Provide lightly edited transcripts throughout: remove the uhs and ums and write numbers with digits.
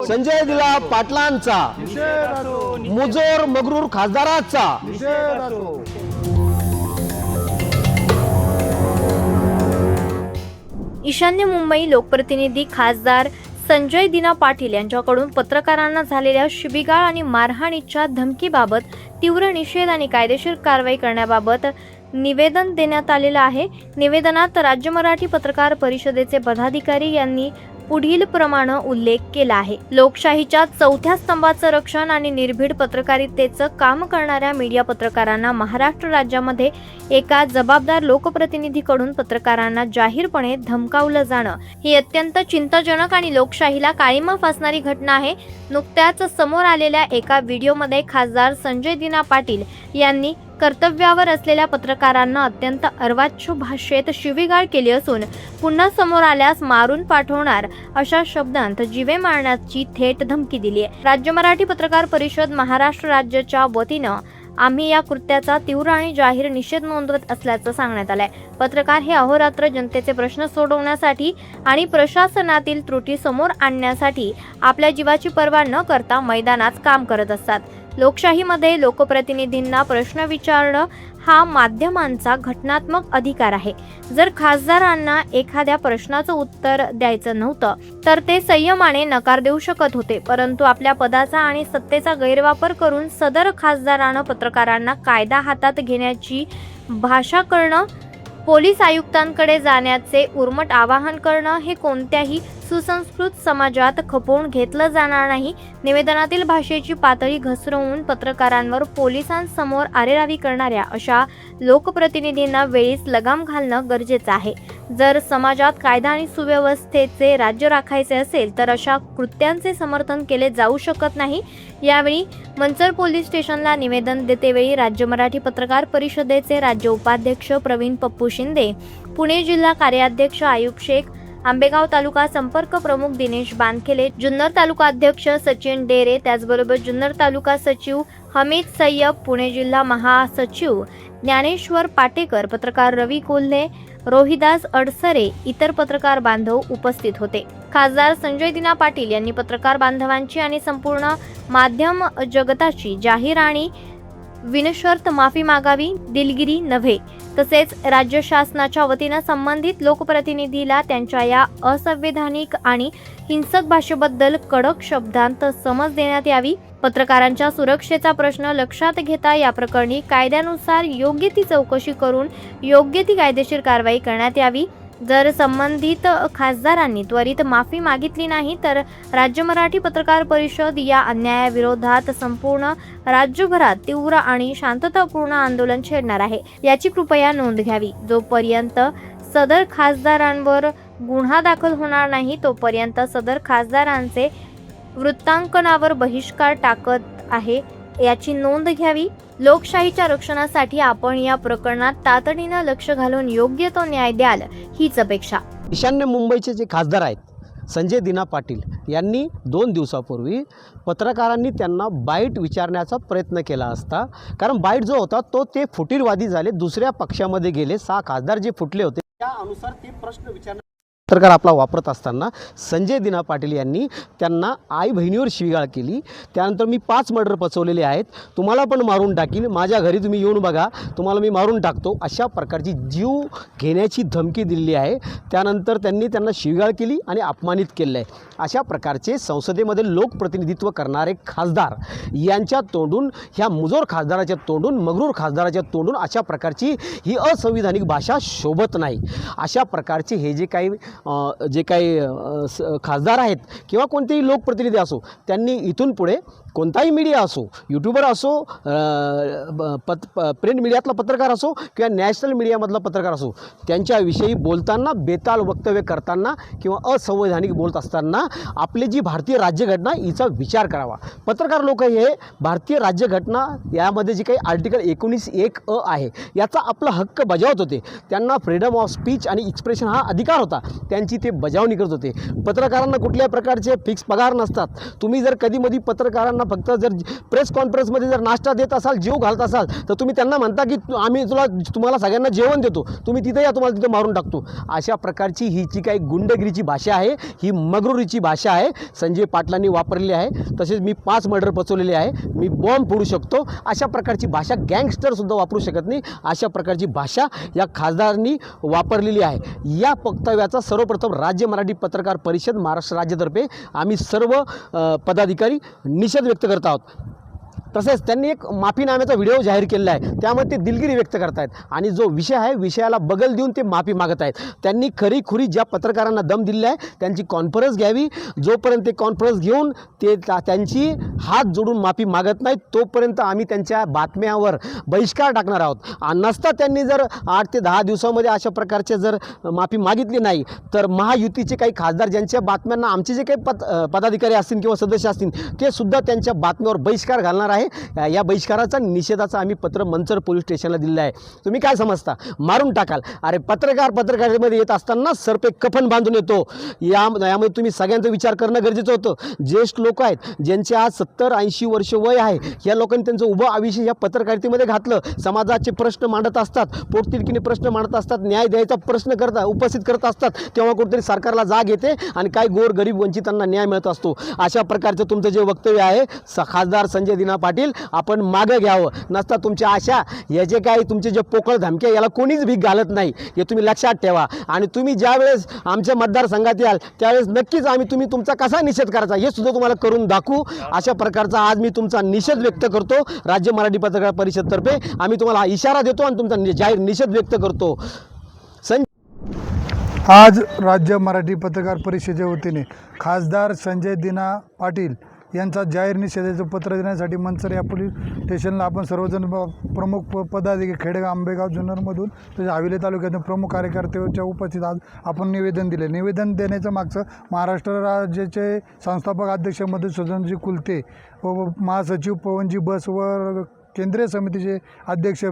संजय दिला पाटलांचा, मुजोर मगरूर खासदाराचा. ईशान्य मुंबई लोकप्रतिनिधी खासदार संजय दिना पाटील यांच्याकडून पत्रकारांना झालेल्या शिवीगाळ आणि मारहाणीच्या धमकीबाबत तीव्र निषेध आणि कायदेशीर कारवाई करण्याबाबत निवेदन देण्यात आलेलं आहे. निवेदनात राज्य मराठी पत्रकार परिषदेचे पदाधिकारी यांनी पुढील प्रमाणे उल्लेख केला आहे. लोकशाहीच्या चौथ्या स्तंभाचं रक्षण आणि निर्भीड पत्रकारितेचं काम करणाऱ्या मीडिया पत्रकारांना महाराष्ट्र राज्यामध्ये एका जबाबदार लोकप्रतिनिधीकडून पत्रकारांना जाहीरपणे धमकावलं जाणं ही अत्यंत चिंताजनक आणि लोकशाहीला काळिमा फासणारी घटना आहे. नुकत्याच समोर आलेल्या एका व्हिडिओमध्ये खासदार संजय दिना पाटील यांनी कर्तव्यावर असलेल्या पत्रकारांना अत्यंत अर्वाच्य भाषेत शिवीगाळ केली असून पुन्हा समोर आल्यास मारून पाठवणार अशा शब्दांत जीवे मारण्याची थेट धमकी दिली आहे. राज्य मराठी पत्रकार परिषद महाराष्ट्र राज्याच्या वतीनं आम्ही या कृत्याचा तीव्र आणि जाहीर निषेध नोंदवत असल्याचं सांगण्यात आलंय. पत्रकार हे अहोरात्र जनतेचे प्रश्न सोडवण्यासाठी आणि प्रशासनातील त्रुटी समोर आणण्यासाठी आपल्या जीवाची पर्वा न करता मैदानात काम करत असतात. लोकशाहीमध्ये लोकप्रतिनिधींना प्रश्न विचारणं हा माध्यमांचा घटनात्मक अधिकार आहे. जर खासदारांना एखाद्या प्रश्नाचं उत्तर द्यायचं नव्हतं तर ते संयमाने नकार देऊ शकत होते, परंतु आपल्या पदाचा आणि सत्तेचा गैरवापर करून सदर खासदारानं पत्रकारांना कायदा हातात घेण्याची भाषा करणं, पोलीस आयुक्तांकडे जाण्याचे उर्मट आवाहन करणं हे कोणत्याही सुसंस्कृत समाजात खपवून घेतलं जाणार नाही. निवेदनातील भाषेची पातळी घसरवून पत्रकारांवर पोलिसांसमोर आरेरावी करणाऱ्या अशा लोकप्रतिनिधींना वेळीच लगाम घालणं गरजेचं आहे. जर समाजात कायदा आणि सुव्यवस्थेचे राज्य राखायचे असेल तर अशा कृत्यांचे समर्थन केले जाऊ शकत नाही. यावेळी मंचर पोलीस स्टेशनला निवेदन देतेवेळी राज्य मराठी पत्रकार परिषदेचे राज्य उपाध्यक्ष प्रवीण पप्पू शिंदे, पुणे जिल्हा कार्याध्यक्ष आयुब शेख, आंबेगाव तालुका संपर्क प्रमुख दिनेश बानखेले, जुन्नर तालुका अध्यक्ष सचिन डेरे, त्याचबरोबर जुन्नर तालुका सचिव हमीद सय्यद, पुणे जिल्हा महासचिव ज्ञानेश्वर पाटेकर, पत्रकार रवी कोल्हे, रोहिदास अडसरे, इतर पत्रकार बांधव उपस्थित होते. खासदार संजय दिना पाटील यांनी पत्रकार बांधवांची आणि संपूर्ण माध्यम जगताची जाहीर आणि बिनशर्त माफी मागावी, दिलगिरी नव्हे. तसेच राज्य शासनाच्या वतीनं संबंधित लोकप्रतिनिधीला त्यांच्या या असंवैधानिक आणि हिंसक भाषेबद्दल कडक शब्दांत समज देण्यात यावी. पत्रकारांच्या सुरक्षेचा प्रश्न लक्षात घेता या प्रकरणी कायद्यानुसार योग्य ती चौकशी करून योग्य ती कायदेशीर कारवाई करण्यात यावी. जर संबंधित खासदारांनी त्वरित माफी मागितली नाही तर राज्य मराठी पत्रकार परिषद या अन्यायाविरोधात संपूर्ण राज्यभरात तीव्र आणि शांततापूर्ण आंदोलन छेडणार आहे, याची कृपया नोंद घ्यावी. जोपर्यंत सदर खासदारांवर गुन्हा दाखल होणार नाही तोपर्यंत सदर खासदारांचे वृत्तांकनावर बहिष्कार टाकत आहे, याची नोंद घ्यावी. लोकशाहीच्या रक्षणासाठी आपण या प्रकरणात तातडीनं लक्ष घालून योग्य तो न्याय द्याल हीच अपेक्षा. ईशान्य मुंबईचे जे खासदार आहेत संजय दिना पाटील यांनी 2 दिवसापूर्वी पत्रकारांनी त्यांना बाईट विचारण्याचा प्रयत्न केला असता, कारण बाईट जो होता तो ते फुटीरवादी झाले, दुसऱ्या पक्षामध्ये गेले. 6 खासदार जे फुटले होते त्यानुसार ते प्रश्न विचारण्याचा पत्रकार आपला वापरत असताना संजय दिना पाटील यांनी त्यांना आई बहिणीवर शिवीगाळ केली. त्यानंतर मी 5 मर्डर पचवलेले आहेत, तुम्हाला पण मारून टाकील, माझ्या घरी तुम्ही येऊन बघा, तुम्हाला मी मारून टाकतो, अशा प्रकारची जीव घेण्याची धमकी दिली आहे. त्यानंतर त्यांनी त्यांना शिवीगाळ केली आणि अपमानित केलं आहे. अशा प्रकारचे संसदेमध्ये लोकप्रतिनिधित्व करणारे खासदार यांच्या तोंडून, ह्या मुजोर खासदाराच्या तोंडून, मगरूर खासदाराच्या तोंडून अशा प्रकारची ही असंविधानिक भाषा शोभत नाही. अशा प्रकारचे हे जे काही खासदार आहेत किंवा कोणतेही लोकप्रतिनिधी असो, त्यांनी इथून पुढे कोणताही मीडिया असो, यूट्यूबर असो, प्रिंट मीडियातला पत्रकार असो किंवा नॅशनल मीडियामधला पत्रकार असो, त्यांच्याविषयी बोलताना, बेताल वक्तव्य करताना किंवा असंवैधानिक बोलत असताना आपली जी भारतीय राज्यघटना हिचा विचार करावा. पत्रकार लोक हे भारतीय राज्यघटना यामध्ये जी काही आर्टिकल 19(1)(a) आहे याचा आपला हक्क बजावत होते. त्यांना फ्रीडम ऑफ स्पीच आणि एक्सप्रेशन हा अधिकार होता. त्यांची ते बजावणी करत होते. पत्रकारांना कुठल्याही प्रकारचे फिक्स पगार नसतात. तुम्ही जर कधीमधी पत्रकारांना फक्त जर प्रेस कॉन्फरन्समध्ये जर नाश्ता देत असाल, जीव घालत असाल, तर तुम्ही त्यांना म्हणता की आम्ही तुम्हाला सगळ्यांना जेवण देतो, तुम्ही तिथे या, तुम्हाला तिथे मारून टाकतो. अशा प्रकारची ही जी काही गुंडगिरीची भाषा आहे, ही मगरुरीची भाषा आहे, संजय पाटलांनी वापरलेली आहे. तसेच मी 5 मर्डर पचवलेले आहे, मी बॉम्ब फोडू शकतो, अशा प्रकारची भाषा गँगस्टरसुद्धा वापरू शकत नाही. अशा प्रकारची भाषा या खासदारांनी वापरलेली आहे. या वक्तव्याचा सर्वप्रथम राज्य मराठी पत्रकार परिषद महाराष्ट्र राज्यातर्फे आम्ही सर्व पदाधिकारी निषेध व्यक्त करत आहोत. तसेच त्यांनी एक माफीनाम्याचा व्हिडिओ जाहीर केलेला आहे, त्यामध्ये ते दिलगिरी व्यक्त करत आहेत आणि जो विषय आहे विषयाला बगल देऊन ते माफी मागत आहेत. त्यांनी खरीखुरी ज्या पत्रकारांना दम दिलेला आहे त्यांची कॉन्फरन्स घ्यावी. जोपर्यंत ते कॉन्फरन्स घेऊन ते त्यांची हात जोडून माफी मागत नाहीत तोपर्यंत आम्ही त्यांच्या बातम्यावर बहिष्कार टाकणार आहोत. नसता त्यांनी जर 8 ते 10 दिवसामध्ये अशा प्रकारचे जर माफी मागितली नाही तर महायुतीचे काही खासदार ज्यांच्या बातम्यांना आमचे जे काही पदाधिकारी असतील किंवा सदस्य असतील ते सुद्धा त्यांच्या बातम्यावर बहिष्कार घालणार आहे. या बहिष्काराचा निषेधाचा आम्ही पत्र मंचर पोलीस स्टेशनला दिलेलं आहे. तुम्ही काय समजता, मारून टाकाल? अरे पत्रकारितेमध्ये येत असताना सरपे कफन बांधून येतो. यामध्ये तुम्ही सगळ्यांचा विचार करणं गरजेचं होतं. ज्येष्ठ लोक आहेत, ज्यांचे आज 70-80 वर्ष वय आहे, या लोकांनी त्यांचं उभं आयुष्य या पत्रकारितेमध्ये घातलं. समाजाचे प्रश्न मांडत असतात, पोटतिडकीने प्रश्न मांडत असतात, न्याय द्यायचा प्रश्न उपस्थित करत असतात, तेव्हा कुठेतरी सरकारला जाग येते आणि काही गोर गरीब वंचितांना न्याय मिळत असतो. अशा प्रकारचं तुमचं जे वक्तव्य आहे खासदार संजय दिना पाटील, आपण मागं घ्यावं. नसता तुमच्या आशा या जे काही तुमचे जे पोकळ धमके याला कोणीच भीक घालत नाही, हे तुम्ही लक्षात ठेवा. आणि तुम्ही ज्यावेळेस आमच्या मतदारसंघात याल त्यावेळेस नक्कीच तुम्ही तुमचा कसा निषेध करायचा हे सुद्धा तुम्हाला करून दाखवू. अशा प्रकारचा आज मी तुमचा निषेध व्यक्त करतो. राज्य मराठी पत्रकार परिषदतर्फे आम्ही तुम्हाला इशारा देतो आणि तुमचा जाहीर निषेध व्यक्त करतो. आज राज्य मराठी पत्रकार परिषदेच्या वतीने खासदार संजय दिना पाटील यांचा जाहीर निषेधाचं पत्र देण्यासाठी मंचर या पोलीस स्टेशनला आपण सर्वजण प्रमुख पदाधिकारी खेडेगाव, आंबेगाव, जुन्नरमधून तसेच हवेली तालुक्यातून प्रमुख कार्यकर्त्यांच्या उपस्थित आज आपण निवेदन दिले. निवेदन देण्याचं मागचं महाराष्ट्र राज्याचे संस्थापक अध्यक्ष मधुसूदनजी कुलते व महासचिव पवनजी बस व केंद्रीय समितीचे अध्यक्ष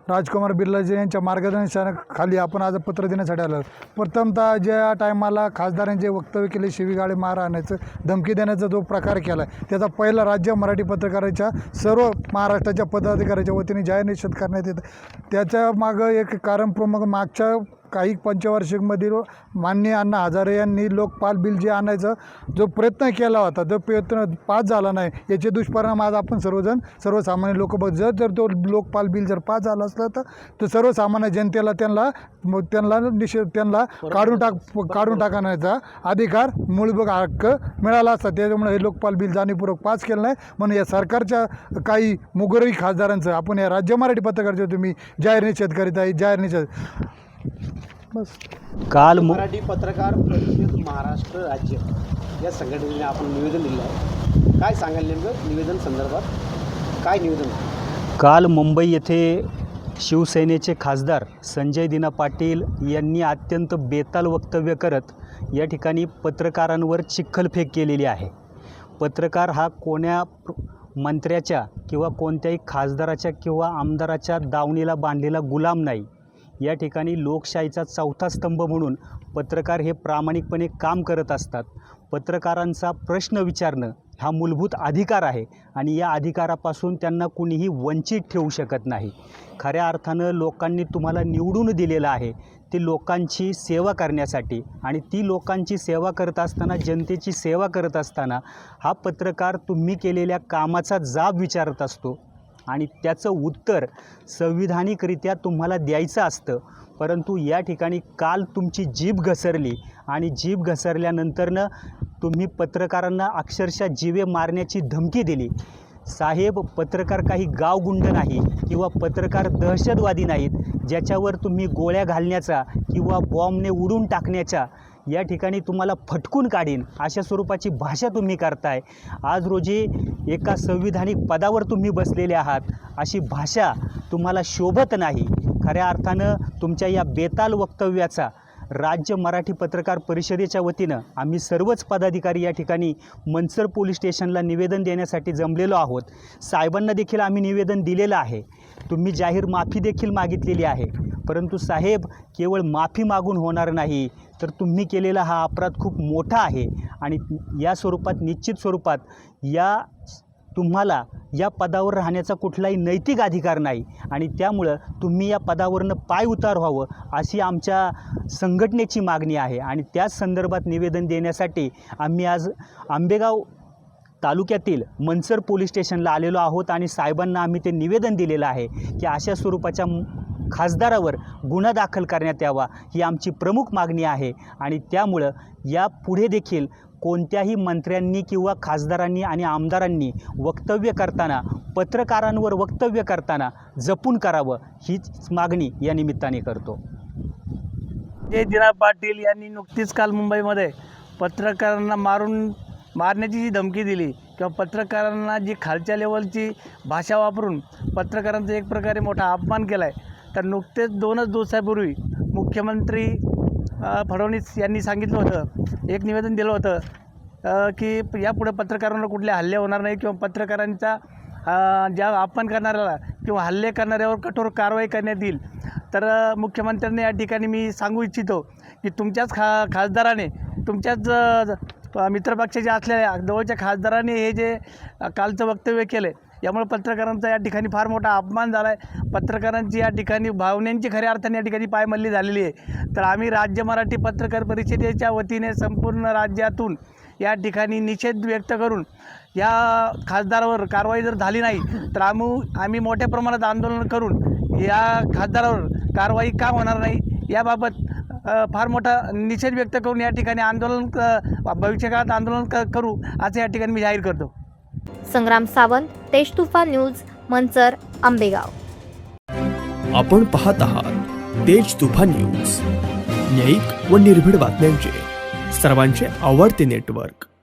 राजकुमार बिर्लाजी यांच्या मार्गदर्शनाखाली आपण आज पत्र देण्यासाठी आलो. प्रथमतः ज्या टायमाला खासदारांचे वक्तव्य केले, शिवीगाळे मारहाण्याचं, धमकी देण्याचा जो प्रकार केला आहे त्याचा पहिला राज्य मराठी पत्रकाराच्या सर्व महाराष्ट्राच्या पदाधिकाऱ्याच्या वतीने जाहीर निषेध करण्यात येतं. त्याच्या मागं एक कारण प्रमुख, मागच्या काही पंचवार्षिकमधील माननीय अण्णा हजारे यांनी लोकपाल बिल जे आणायचा जो प्रयत्न केला होता, जो प्रयत्न पास झाला नाही, याचे दुष्परिणाम आज आपण सर्वसामान्य लोक जर तो लोकपाल बिल जर पास झाला असला तर सर्वसामान्य जनतेला त्यांना काढून टाकण्याचा अधिकार, मूलभूत हक्क मिळाला असता. त्याच्यामुळे हे लोकपाल बिल जाणीवपूर्वक पास केलं नाही. म्हणून या सरकारच्या काही मुगरी खासदारांचं आपण या राज्य मराठी पत्रकारांचे तुम्ही जाहीर निषेध करीत आहे. जाहीर निषेध बस. काल मराठी पत्रकार परिषद महाराष्ट्र राज्य या संघटनेने आपण निवेदन दिलं आहे. काय सांगाल नेमकं निवेदन संदर्भात? काय निवेदन? काल मुंबई येथे शिवसेनेचे खासदार संजय दिना पाटील यांनी अत्यंत बेताल वक्तव्य करत या ठिकाणी पत्रकारांवर चिखलफेक केलेली आहे. पत्रकार हा कोण्या मंत्र्याच्या किंवा कोणत्याही खासदाराच्या किंवा आमदाराच्या दावणीला बांधलेला गुलाम नाही. या ठिकाणी लोकशाहीचा चौथा स्तंभ म्हणून पत्रकार हे प्रामाणिकपणे काम करत असतात. पत्रकारांचा प्रश्न विचारणं हा मूलभूत अधिकार आहे आणि या अधिकारापासून त्यांना कुणीही वंचित ठेवू शकत नाही. खऱ्या अर्थानं लोकांनी तुम्हाला निवडून दिलेलं आहे ते लोकांची सेवा करण्यासाठी, आणि ती लोकांची सेवा करत असताना, जनतेची सेवा करत असताना हा पत्रकार तुम्ही केलेल्या कामाचा जाब विचारत असतो आणि त्याचं उत्तर संविधानिकरित्या तुम्हाला द्यायचं असतं. परंतु या ठिकाणी काल तुमची जीभ घसरली आणि जीभ घसरल्यानंतरनं तुम्ही पत्रकारांना अक्षरशः जीवे मारण्याची धमकी दिली. साहेब, पत्रकार काही गावगुंड नाही किंवा पत्रकार दहशतवादी नाहीत ज्याच्यावर तुम्ही गोळ्या घालण्याचा किंवा बॉम्बने उडून टाकण्याच्या या ठिकाणी तुम्हाला फटकून काढीन अशा स्वरूपाची भाषा तुम्ही करताय. आज रोजी एका संविधानिक पदावर तुम्ही बसलेले आहात, अशी भाषा तुम्हाला शोभत नाही. खऱ्या अर्थानं तुमच्या या बेताल वक्तव्याचा राज्य मराठी पत्रकार परिषदेच्या वतीनं आम्ही सर्वच पदाधिकारी या ठिकाणी मनसर पोलीस स्टेशनला निवेदन देण्यासाठी जमलेलो आहोत. साहेबांना देखील आम्ही निवेदन दिलेलं आहे. तुम्ही जाहीर माफी देखील मागितलेली आहे. परंतु साहेब, केवळ माफी मागून होणार नाही, तर तुम्ही केलेला हा अपराध खूप मोठा आहे आणि या स्वरूपात निश्चित स्वरूपात तुम्हाला या पदावर राहण्याचा कुठलाही नैतिक अधिकार नाही आणि त्यामुळं तुम्ही या पदावरनं पाय उतार व्हावं अशी आमच्या संघटनेची मागणी आहे. आणि त्याच संदर्भात निवेदन देण्यासाठी आम्ही आज आंबेगाव तालुक्यातील मनसर पोलीस स्टेशनला आलेलो आहोत आणि साहेबांना आम्ही ते निवेदन दिलेलं आहे की अशा स्वरूपाच्या खासदारावर गुन्हा दाखल करण्यात यावा, ही आमची प्रमुख मागणी आहे. आणि त्यामुळं या पुढे देखील कोणत्याही मंत्र्यांनी किंवा खासदारांनी आणि आमदारांनी वक्तव्य करताना, पत्रकारांवर वक्तव्य करताना जपून करावं, हीच मागणी या निमित्ताने करतो. संजय दिना पाटील यांनी नुकतीच काल मुंबईमध्ये पत्रकारांना मारण्याची जी धमकी दिली किंवा पत्रकारांना जी खालच्या लेवलची भाषा वापरून पत्रकारांचा एक प्रकारे मोठा अपमान केला आहे. तर नुकतेच 2 दिवसापूर्वी मुख्यमंत्री फडणवीस यांनी सांगितलं होतं, एक निवेदन दिलं होतं की यापुढे पत्रकारांवर कुठले हल्ले होणार नाही किंवा पत्रकारांचा ज्या अपमान करणाऱ्याला किंवा हल्ले करणाऱ्यावर कठोर कारवाई करण्यात येईल. तर मुख्यमंत्र्यांनी या ठिकाणी मी सांगू इच्छितो की तुमच्याच खासदाराने, तुमच्याच मित्रपक्षाचे असलेल्या जवळच्या खासदाराने हे जे कालचं वक्तव्य केलं, यामुळे पत्रकारांचा या ठिकाणी फार मोठा अपमान झाला आहे. पत्रकारांची या ठिकाणी भावनेची खऱ्या अर्थाने या ठिकाणी पायमल्ली झालेली आहे. तर आम्ही राज्य मराठी पत्रकार परिषदेच्या वतीने संपूर्ण राज्यातून या ठिकाणी निषेध व्यक्त करून या खासदारावर कारवाई जर झाली नाही तर आम्ही मोठ्या प्रमाणात आंदोलन करून या खासदारावर कारवाई का होणार नाही याबाबत फार मोठा निषेध व्यक्त करून या ठिकाणी आंदोलन भविष्यकाळात आंदोलन करू असं या ठिकाणी मी जाहीर करतो. संग्राम सावंत, तेज तुफान न्यूज, मनसर, आंबेगाव. आपण पाहत आहात तेज तुफान न्यूज, न्यायिक व निर्भीड बातम्यांचे सर्वांचे आवडते नेटवर्क.